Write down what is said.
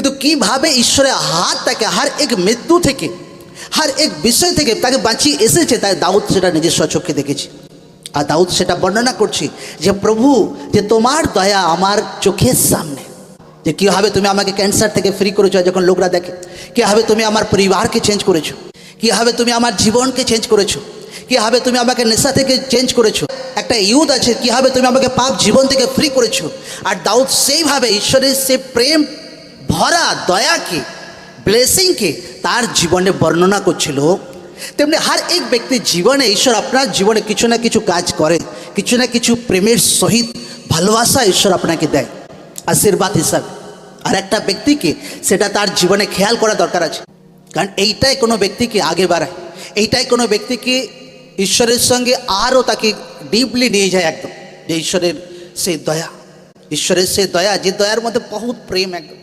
কিন্তু কীভাবে ঈশ্বরের হাত তাকে হার এক মৃত্যু থেকে, হার এক বিষয় থেকে তাকে বাঁচিয়ে এসেছে, তাই দাউদ সেটা নিজের স্বচক্ষে দেখেছে। আর দাউদ সেটা বর্ণনা করছে যে প্রভু, যে তোমার দয়া আমার চোখের সামনে, যে কীভাবে তুমি আমাকে ক্যান্সার থেকে ফ্রি করেছো যখন লোকরা দেখে, কীভাবে তুমি আমার পরিবারকে চেঞ্জ করেছো, কীভাবে তুমি আমার জীবনকে চেঞ্জ করেছো, কীভাবে তুমি আমাকে নেশা থেকে চেঞ্জ করেছো, একটা ইউথ আছে, কীভাবে তুমি আমাকে পাপ জীবন থেকে ফ্রি করেছো। আর দাউদ সেইভাবে ঈশ্বরের সে প্রেম ভরা দয়াকে, ব্লেসিংকে তার জীবনে বর্ণনা করছিল। তেমনি হার এক ব্যক্তির জীবনে ঈশ্বর আপনার জীবনে কিছু না কিছু কাজ করে, কিছু না কিছু প্রেমের সহিত ভালোবাসা ঈশ্বর আপনাকে দেয় আশীর্বাদ হিসাবে। আর একটা ব্যক্তিকে সেটা তার জীবনে খেয়াল করা দরকার আছে, কারণ এইটাই কোনো ব্যক্তিকে আগে বাড়ায়, এইটাই কোনো ব্যক্তিকে ঈশ্বরের সঙ্গে আরও তাকে ডিপলি নিয়ে যায় একদম, যে ঈশ্বরের সেই দয়া, ঈশ্বরের সেই দয়া, যে দয়ার মধ্যে বহুত প্রেম একদম।